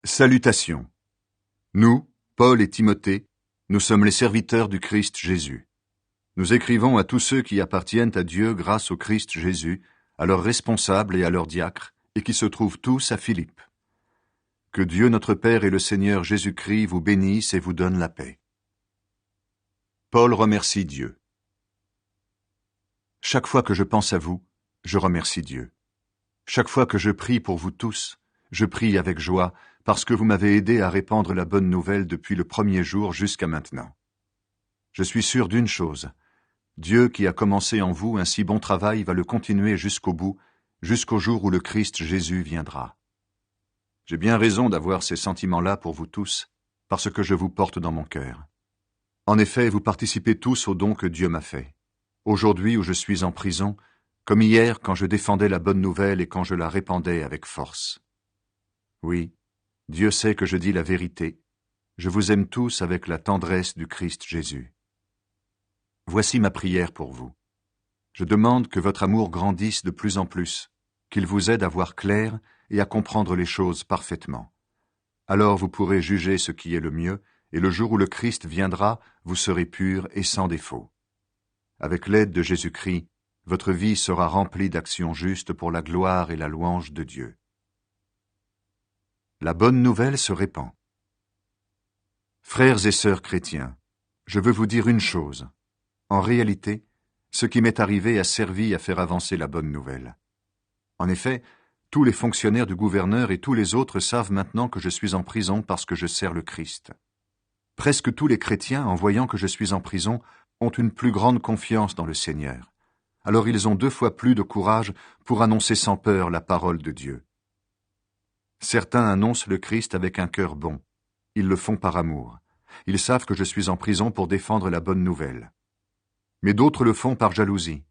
Salutations. Nous, Paul et Timothée, nous sommes les serviteurs du Christ Jésus. Nous écrivons à tous ceux qui appartiennent à Dieu grâce au Christ Jésus, à leurs responsables et à leurs diacres, et qui se trouvent tous à Philippe. Que Dieu notre Père et le Seigneur Jésus-Christ vous bénissent et vous donnent la paix. Paul remercie Dieu. Chaque fois que je pense à vous, je remercie Dieu. Chaque fois que je prie pour vous tous, je prie avec joie, parce que vous m'avez aidé à répandre la bonne nouvelle depuis le premier jour jusqu'à maintenant. Je suis sûr d'une chose, Dieu qui a commencé en vous un si bon travail va le continuer jusqu'au bout, jusqu'au jour où le Christ Jésus viendra. J'ai bien raison d'avoir ces sentiments-là pour vous tous, parce que je vous porte dans mon cœur. En effet, vous participez tous au don que Dieu m'a fait. Aujourd'hui où je suis en prison, comme hier quand je défendais la bonne nouvelle et quand je la répandais avec force. Oui, Dieu sait que je dis la vérité. Je vous aime tous avec la tendresse du Christ Jésus. Voici ma prière pour vous. Je demande que votre amour grandisse de plus en plus, qu'il vous aide à voir clair et à comprendre les choses parfaitement. Alors vous pourrez juger ce qui est le mieux, et le jour où le Christ viendra, vous serez purs et sans défaut. Avec l'aide de Jésus-Christ, votre vie sera remplie d'actions justes pour la gloire et la louange de Dieu. La bonne nouvelle se répand. Frères et sœurs chrétiens, je veux vous dire une chose. En réalité, ce qui m'est arrivé a servi à faire avancer la bonne nouvelle. En effet, tous les fonctionnaires du gouverneur et tous les autres savent maintenant que je suis en prison parce que je sers le Christ. Presque tous les chrétiens, en voyant que je suis en prison, ont une plus grande confiance dans le Seigneur. Alors ils ont 2 fois plus de courage pour annoncer sans peur la parole de Dieu. Certains annoncent le Christ avec un cœur bon. Ils le font par amour. Ils savent que je suis en prison pour défendre la bonne nouvelle. Mais d'autres le font par jalousie.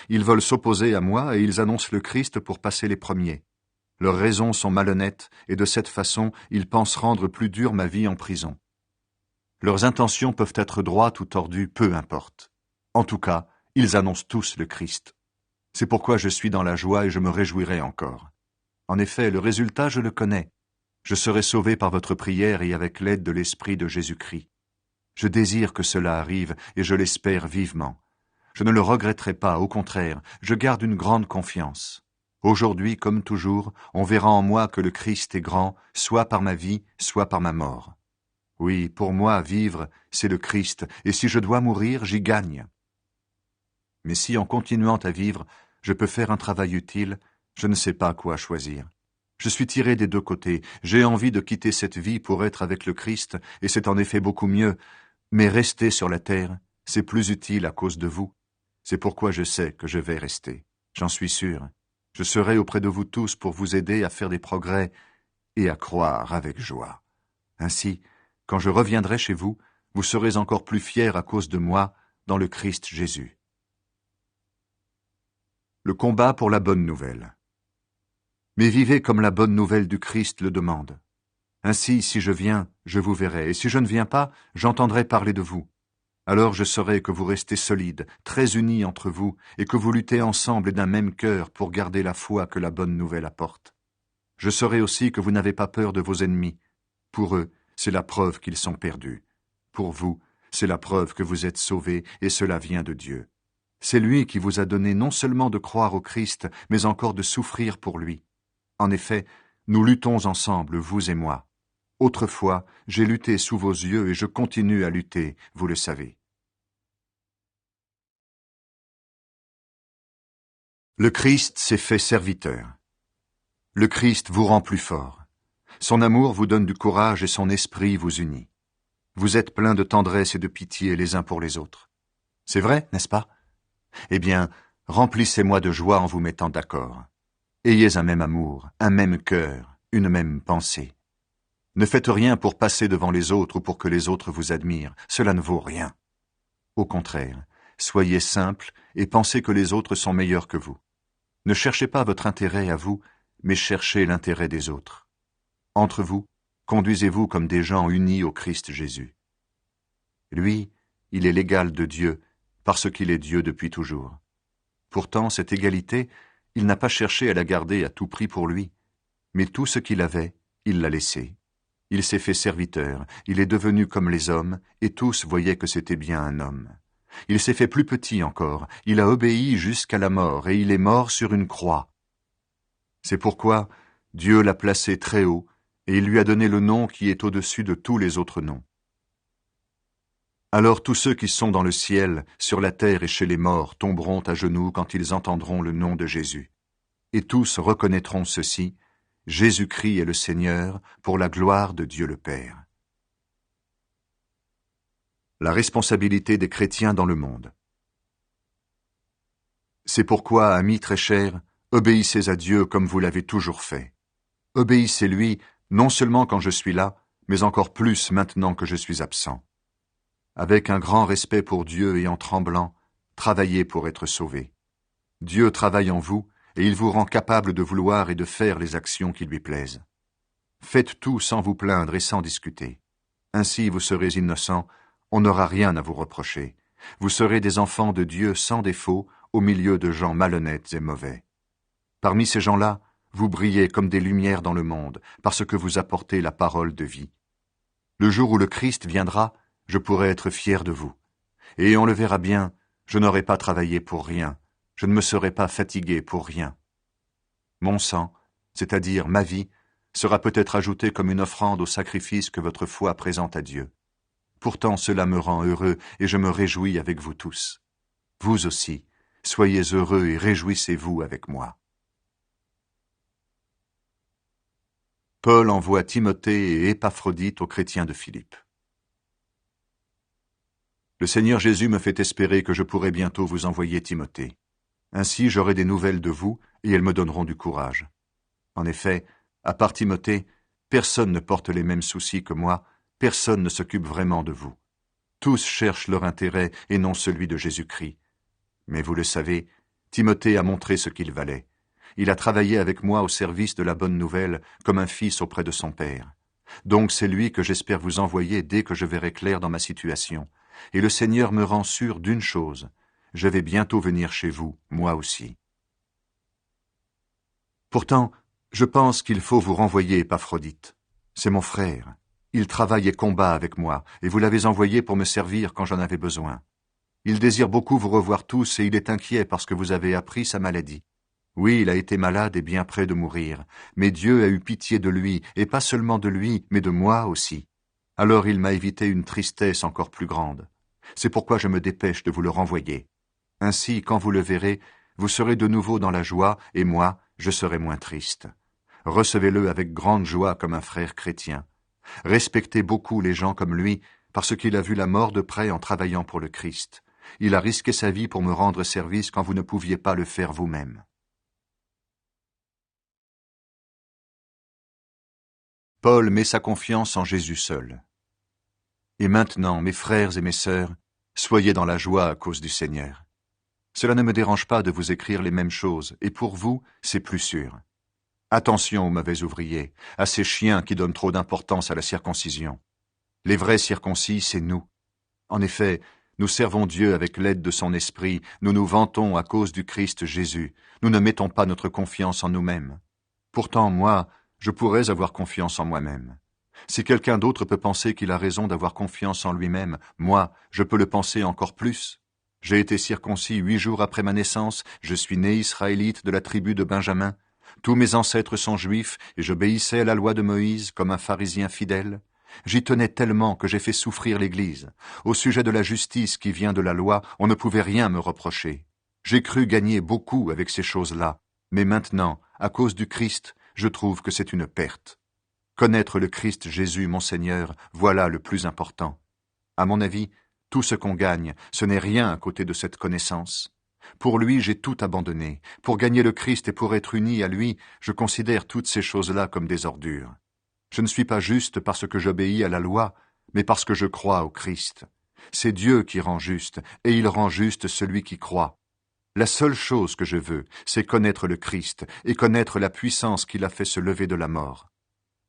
Ils veulent s'opposer à moi et ils annoncent le Christ pour passer les premiers. Leurs raisons sont malhonnêtes et de cette façon, ils pensent rendre plus dure ma vie en prison. Leurs intentions peuvent être droites ou tordues, peu importe. En tout cas, ils annoncent tous le Christ. C'est pourquoi je suis dans la joie et je me réjouirai encore. En effet, le résultat, je le connais. Je serai sauvé par votre prière et avec l'aide de l'Esprit de Jésus-Christ. Je désire que cela arrive et je l'espère vivement. Je ne le regretterai pas, au contraire, je garde une grande confiance. Aujourd'hui, comme toujours, on verra en moi que le Christ est grand, soit par ma vie, soit par ma mort. Oui, pour moi, vivre, c'est le Christ, et si je dois mourir, j'y gagne. Mais si, en continuant à vivre, je peux faire un travail utile, je ne sais pas quoi choisir. Je suis tiré des 2 côtés, j'ai envie de quitter cette vie pour être avec le Christ, et c'est en effet beaucoup mieux, mais rester sur la terre, c'est plus utile à cause de vous. C'est pourquoi je sais que je vais rester. J'en suis sûr. Je serai auprès de vous tous pour vous aider à faire des progrès et à croire avec joie. Ainsi, quand je reviendrai chez vous, vous serez encore plus fiers à cause de moi dans le Christ Jésus. Le combat pour la bonne nouvelle. Mais vivez comme la bonne nouvelle du Christ le demande. Ainsi, si je viens, je vous verrai, et si je ne viens pas, j'entendrai parler de vous. Alors je saurai que vous restez solides, très unis entre vous, et que vous luttez ensemble et d'un même cœur pour garder la foi que la bonne nouvelle apporte. Je saurai aussi que vous n'avez pas peur de vos ennemis. Pour eux, c'est la preuve qu'ils sont perdus. Pour vous, c'est la preuve que vous êtes sauvés, et cela vient de Dieu. C'est lui qui vous a donné non seulement de croire au Christ, mais encore de souffrir pour lui. En effet, nous luttons ensemble, vous et moi. Autrefois, j'ai lutté sous vos yeux et je continue à lutter, vous le savez. Le Christ s'est fait serviteur. Le Christ vous rend plus fort. Son amour vous donne du courage et son esprit vous unit. Vous êtes pleins de tendresse et de pitié les uns pour les autres. C'est vrai, n'est-ce pas? Eh bien, remplissez-moi de joie en vous mettant d'accord. Ayez un même amour, un même cœur, une même pensée. Ne faites rien pour passer devant les autres ou pour que les autres vous admirent, cela ne vaut rien. Au contraire, soyez simples et pensez que les autres sont meilleurs que vous. Ne cherchez pas votre intérêt à vous, mais cherchez l'intérêt des autres. Entre vous, conduisez-vous comme des gens unis au Christ Jésus. Lui, il est l'égal de Dieu, parce qu'il est Dieu depuis toujours. Pourtant, cette égalité, il n'a pas cherché à la garder à tout prix pour lui, mais tout ce qu'il avait, il l'a laissé. Il s'est fait serviteur, il est devenu comme les hommes, et tous voyaient que c'était bien un homme. Il s'est fait plus petit encore, il a obéi jusqu'à la mort, et il est mort sur une croix. C'est pourquoi Dieu l'a placé très haut, et il lui a donné le nom qui est au-dessus de tous les autres noms. Alors tous ceux qui sont dans le ciel, sur la terre et chez les morts tomberont à genoux quand ils entendront le nom de Jésus. Et tous reconnaîtront ceci, Jésus-Christ est le Seigneur, pour la gloire de Dieu le Père. La responsabilité des chrétiens dans le monde. C'est pourquoi, amis très chers, obéissez à Dieu comme vous l'avez toujours fait. Obéissez-lui, non seulement quand je suis là, mais encore plus maintenant que je suis absent. Avec un grand respect pour Dieu et en tremblant, travaillez pour être sauvés. Dieu travaille en vous, et il vous rend capable de vouloir et de faire les actions qui lui plaisent. Faites tout sans vous plaindre et sans discuter. Ainsi vous serez innocents, on n'aura rien à vous reprocher. Vous serez des enfants de Dieu sans défaut, au milieu de gens malhonnêtes et mauvais. Parmi ces gens-là, vous brillez comme des lumières dans le monde, parce que vous apportez la parole de vie. Le jour où le Christ viendra, je pourrai être fier de vous. Et on le verra bien, je n'aurai pas travaillé pour rien, je ne me serai pas fatigué pour rien. Mon sang, c'est-à-dire ma vie, sera peut-être ajouté comme une offrande au sacrifice que votre foi présente à Dieu. Pourtant cela me rend heureux et je me réjouis avec vous tous. Vous aussi, soyez heureux et réjouissez-vous avec moi. Paul envoie Timothée et Épaphrodite aux chrétiens de Philippe. Le Seigneur Jésus me fait espérer que je pourrai bientôt vous envoyer Timothée. Ainsi j'aurai des nouvelles de vous et elles me donneront du courage. En effet, à part Timothée, personne ne porte les mêmes soucis que moi, personne ne s'occupe vraiment de vous. Tous cherchent leur intérêt et non celui de Jésus-Christ. Mais vous le savez, Timothée a montré ce qu'il valait. Il a travaillé avec moi au service de la bonne nouvelle, comme un fils auprès de son père. Donc c'est lui que j'espère vous envoyer dès que je verrai clair dans ma situation. Et le Seigneur me rend sûr d'une chose, je vais bientôt venir chez vous, moi aussi. Pourtant, je pense qu'il faut vous renvoyer Épaphrodite. C'est mon frère. Il travaille et combat avec moi, et vous l'avez envoyé pour me servir quand j'en avais besoin. Il désire beaucoup vous revoir tous et il est inquiet parce que vous avez appris sa maladie. Oui, il a été malade et bien près de mourir, mais Dieu a eu pitié de lui, et pas seulement de lui, mais de moi aussi. Alors il m'a évité une tristesse encore plus grande. C'est pourquoi je me dépêche de vous le renvoyer. Ainsi, quand vous le verrez, vous serez de nouveau dans la joie, et moi, je serai moins triste. Recevez-le avec grande joie comme un frère chrétien. Respectez beaucoup les gens comme lui, parce qu'il a vu la mort de près en travaillant pour le Christ. Il a risqué sa vie pour me rendre service quand vous ne pouviez pas le faire vous-même. Paul met sa confiance en Jésus seul. Et maintenant, mes frères et mes sœurs, soyez dans la joie à cause du Seigneur. Cela ne me dérange pas de vous écrire les mêmes choses, et pour vous, c'est plus sûr. Attention aux mauvais ouvriers, à ces chiens qui donnent trop d'importance à la circoncision. Les vrais circoncis, c'est nous. En effet, nous servons Dieu avec l'aide de son esprit, nous nous vantons à cause du Christ Jésus, nous ne mettons pas notre confiance en nous-mêmes. Pourtant, moi, je pourrais avoir confiance en moi-même. Si quelqu'un d'autre peut penser qu'il a raison d'avoir confiance en lui-même, moi, je peux le penser encore plus. J'ai été circoncis 8 jours après ma naissance, je suis né israélite de la tribu de Benjamin. Tous mes ancêtres sont juifs, et j'obéissais à la loi de Moïse comme un pharisien fidèle. J'y tenais tellement que j'ai fait souffrir l'Église. Au sujet de la justice qui vient de la loi, on ne pouvait rien me reprocher. J'ai cru gagner beaucoup avec ces choses-là, mais maintenant, à cause du Christ, je trouve que c'est une perte. Connaître le Christ Jésus, mon Seigneur, voilà le plus important. À mon avis, tout ce qu'on gagne, ce n'est rien à côté de cette connaissance. Pour lui, j'ai tout abandonné. Pour gagner le Christ et pour être uni à lui, je considère toutes ces choses-là comme des ordures. Je ne suis pas juste parce que j'obéis à la loi, mais parce que je crois au Christ. C'est Dieu qui rend juste, et il rend juste celui qui croit. La seule chose que je veux, c'est connaître le Christ et connaître la puissance qu'il a fait se lever de la mort.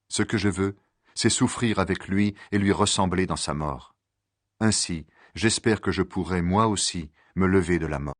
Ce que je veux, c'est souffrir avec lui et lui ressembler dans sa mort. Ainsi, j'espère que je pourrai, moi aussi, me lever de la mort.